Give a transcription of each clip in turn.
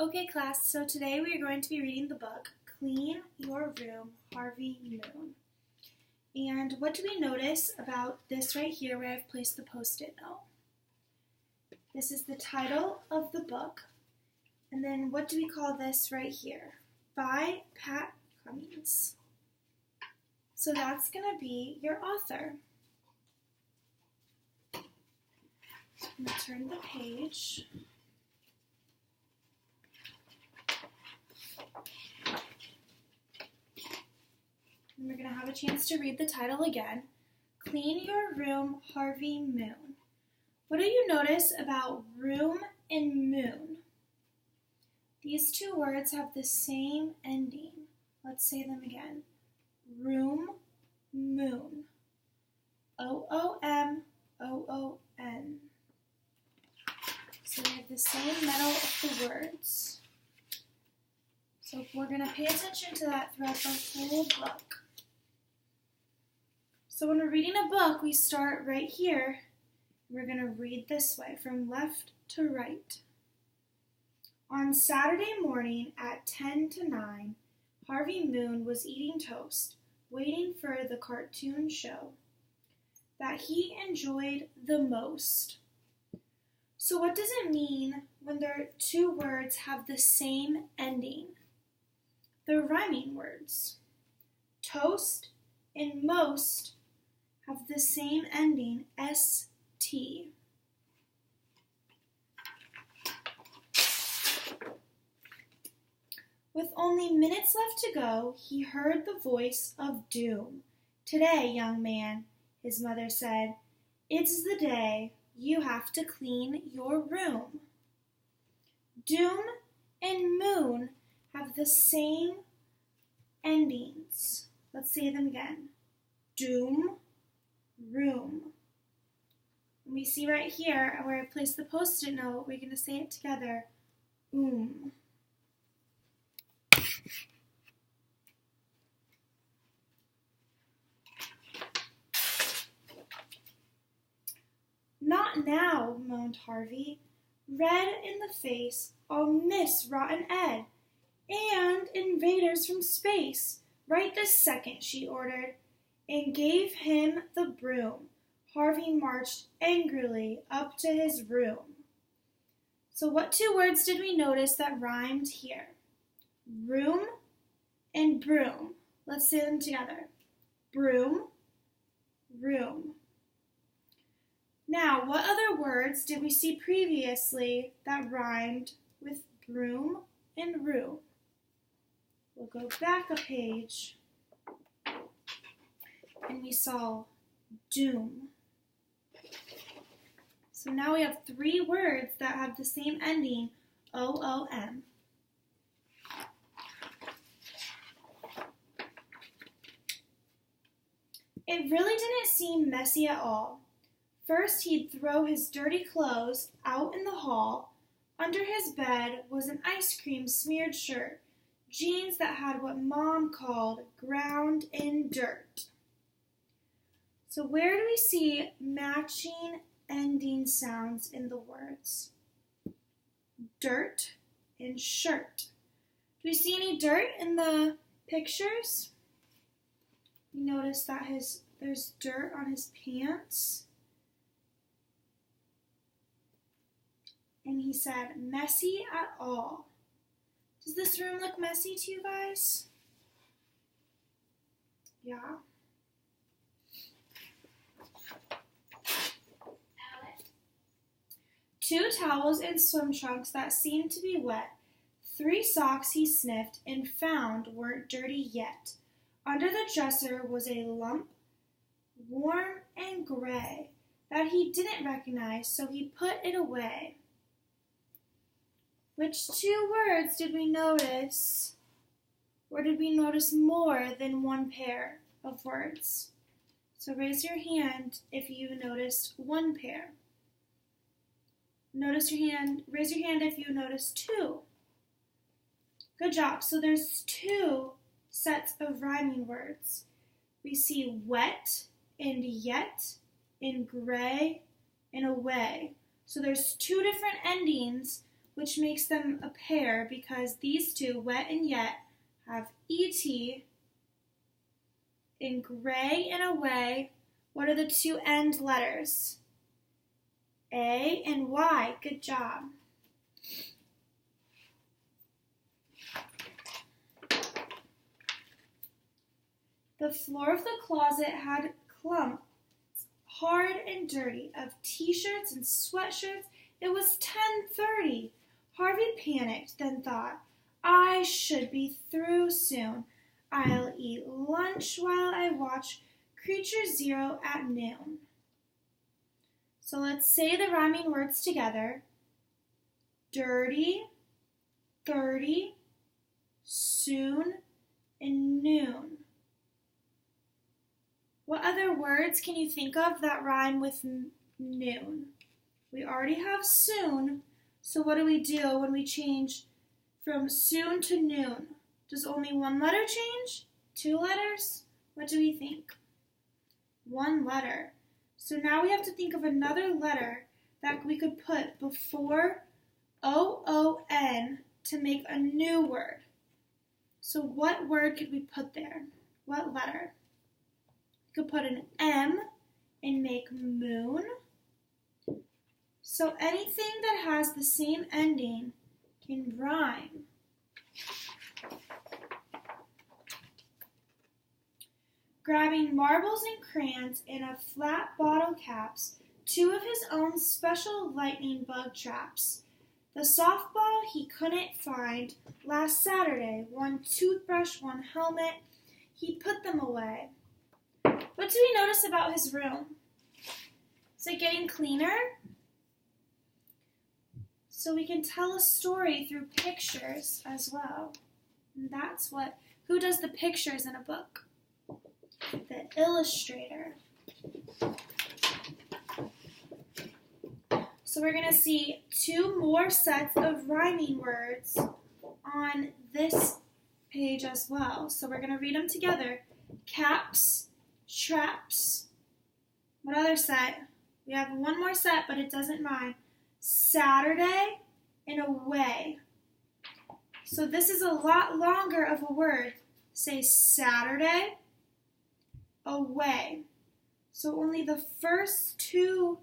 Okay, class, so today we are going to be reading the book, Clean Your Room, Harvey Moon. And what do we notice about this right here where I've placed the Post-it note? This is the title of the book. And then what do we call this right here? By Pat Cummings. So that's going to be your author. I'm going to turn the page. And we're going to have a chance to read the title again. Clean Your Room, Harvey Moon. What do you notice about room and moon? These two words have the same ending. Let's say them again. Room, moon. O-O-M, O-O-N. So we have the same metal of the words. So we're going to pay attention to that throughout the whole book. So when we're reading a book, we start right here. We're going to read this way, from left to right. On Saturday morning at 10 to 9, Harvey Moon was eating toast, waiting for the cartoon show that he enjoyed the most. So what does it mean when their two words have the same ending? They're rhyming words. Toast and most have the same ending, S-T. With only minutes left to go, he heard the voice of doom. Today, young man, his mother said, it's the day you have to clean your room. Doom and moon have the same endings. Let's say them again. Doom, room. And we see right here where I placed the Post-it note, we're going to say it together. Not now, moaned Harvey. Red in the face, I'll miss Rotten Ed. And invaders from space. Right this second, she ordered, and gave him the broom. Harvey marched angrily up to his room. So what two words did we notice that rhymed here? Room and broom. Let's say them together. Broom, room. Now, what other words did we see previously that rhymed with broom and room? We'll go back a page, and we saw doom. So now we have three words that have the same ending, O-O-M. It really didn't seem messy at all. First, he'd throw his dirty clothes out in the hall. Under his bed was an ice cream smeared shirt, jeans that had what Mom called ground in dirt. So where do we see matching ending sounds in the words? Dirt and shirt. Do we see any dirt in the pictures? You notice that there's dirt on his pants. And he said, messy at all. Does this room look messy to you guys? Yeah. Two towels and swim trunks that seemed to be wet. 3 socks he sniffed and found weren't dirty yet. Under the dresser was a lump, warm and gray, that he didn't recognize, so he put it away. Which two words did we notice? Or did we notice more than one pair of words? So raise your hand if you noticed one pair. Raise your hand if you noticed 2. Good job. So there's 2 sets of rhyming words. We see wet and yet and gray and away. So there's 2 different endings which makes them a pair because these two, wet and yet, have ET in gray and away. What are the two end letters? A and Y. Good job. The floor of the closet had clumps, hard and dirty, of t-shirts and sweatshirts. It was 10:30. Harvey panicked, then thought, I should be through soon. I'll eat lunch while I watch Creature Zero at noon. So let's say the rhyming words together. Dirty, 30, soon, and noon. What other words can you think of that rhyme with noon? We already have soon, so what do we do when we change from soon to noon? Does only one letter change? 2 letters? What do we think? 1 letter. So now we have to think of another letter that we could put before OON to make a new word. So what word could we put there? What letter? We could put an M and make moon. So anything that has the same ending can rhyme. Grabbing marbles and crayons and a flat bottle caps, 2 of his own special lightning bug traps. The softball he couldn't find last Saturday, 1 toothbrush, 1 helmet, he put them away. What do we notice about his room? Is it getting cleaner? So we can tell a story through pictures as well. And that's who does the pictures in a book? The illustrator. So we're going to see 2 more sets of rhyming words on this page as well. So we're going to read them together. Caps, traps. What other set? We have 1 more set, but it doesn't rhyme. Saturday and away. So this is a lot longer of a word. Say Saturday, away. So only the first 2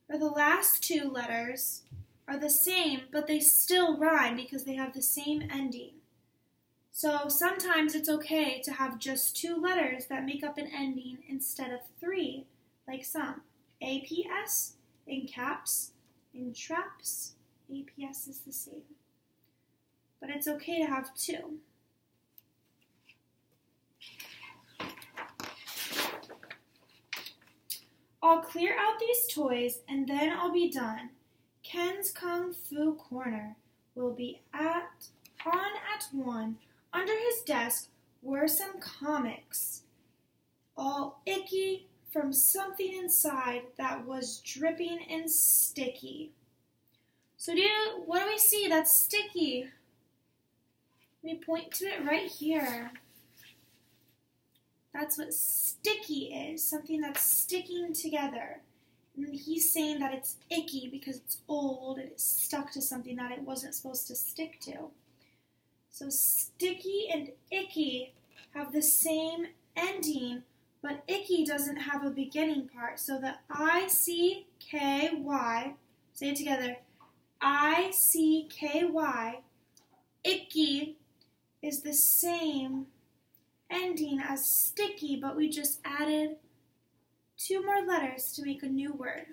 or the last 2 letters are the same, but they still rhyme because they have the same ending. So sometimes it's okay to have just 2 letters that make up an ending instead of 3, like some. APS in caps, in traps, APS is the same. But it's okay to have 2. I'll clear out these toys and then I'll be done. Ken's Kung Fu Corner will be on at 1. Under his desk were some comics, all icky from something inside that was dripping and sticky. So what do we see that's sticky? Let me point to it right here. That's what sticky is, something that's sticking together. And he's saying that it's icky because it's old and it's stuck to something that it wasn't supposed to stick to. So sticky and icky have the same ending, but icky doesn't have a beginning part. So the I-C-K-Y, say it together, I-C-K-Y, icky is the same ending as sticky, but we just added 2 more letters to make a new word.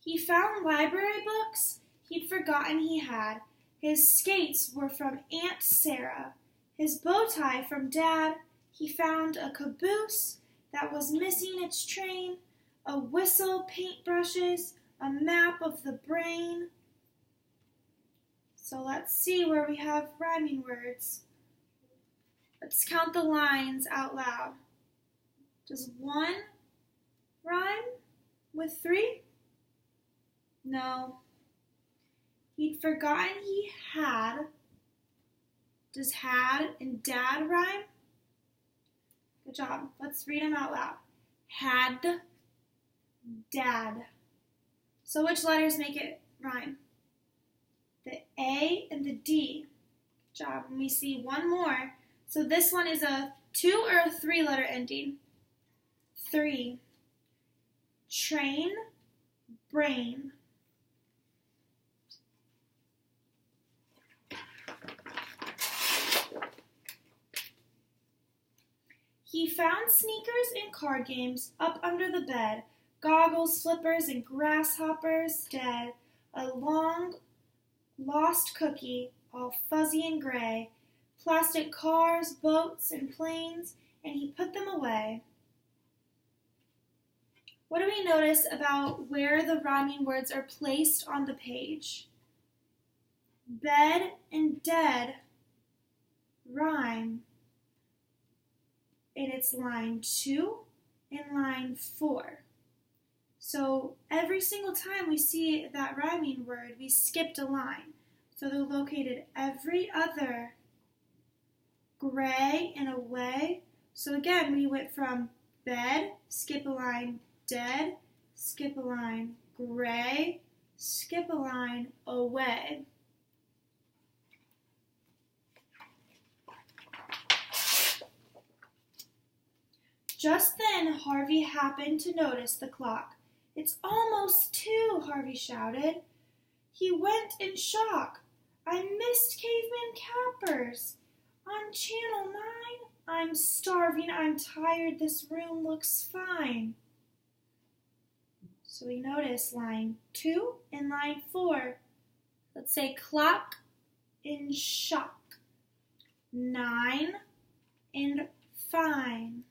He found library books he'd forgotten he had. His skates were from Aunt Sarah. His bow tie from Dad. He found a caboose that was missing its train, a whistle, paintbrushes, a map of the brain. So let's see where we have rhyming words. Let's count the lines out loud. Does 1 rhyme with 3? No. He'd forgotten he had. Does had and dad rhyme? Good job. Let's read them out loud. Had dad. So which letters make it rhyme? The A and the D. Good job. And we see one more. So this one is a 2 or a 3-letter ending? 3. Train, brain. He found sneakers and card games up under the bed, goggles, slippers, and grasshoppers dead, a long lost cookie, all fuzzy and gray, plastic cars, boats, and planes, and he put them away. What do we notice about where the rhyming words are placed on the page? Bed and dead rhyme. And it's line 2 and line 4. So every single time we see that rhyming word, we skipped a line. So they're located every other gray and away. So again, we went from bed, skip a line, dead, skip a line, gray, skip a line, away. Just then, Harvey happened to notice the clock. "It's almost 2, Harvey shouted. He went in shock. "I missed Caveman Cappers on Channel 9. I'm starving, I'm tired, this room looks fine." So we notice line 2 and line 4. Let's say clock in shock. 9 and fine.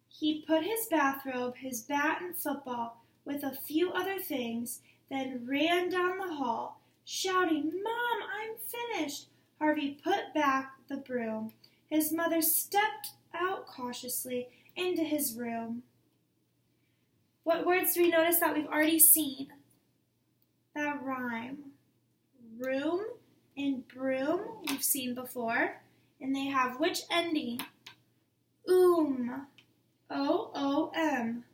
He put his bathrobe, his bat and football, with a few other things, then ran down the hall, shouting, "Mom, I'm finished." Harvey put back the broom. His mother stepped out cautiously into his room. What words do we notice that we've already seen that rhyme? Room and broom we've seen before, and they have which ending? O-O-M.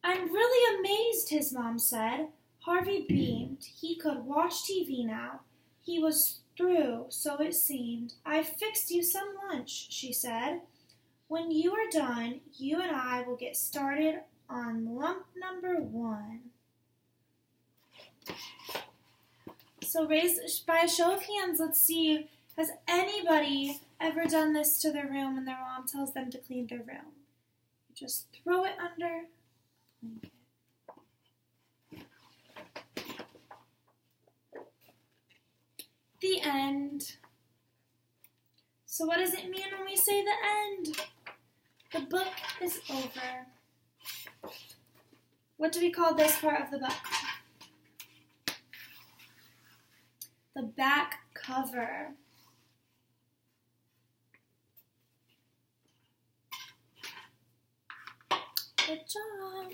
"I'm really amazed," his mom said. Harvey beamed. He could watch TV now. He was through, so it seemed. "I fixed you some lunch," she said. "When you are done, you and I will get started on lump number 1. So by a show of hands, let's see, has anybody ever done this to their room when their mom tells them to clean their room? You just throw it under a blanket. The end. So what does it mean when we say the end? The book is over. What do we call this part of the book? The back cover. Good job.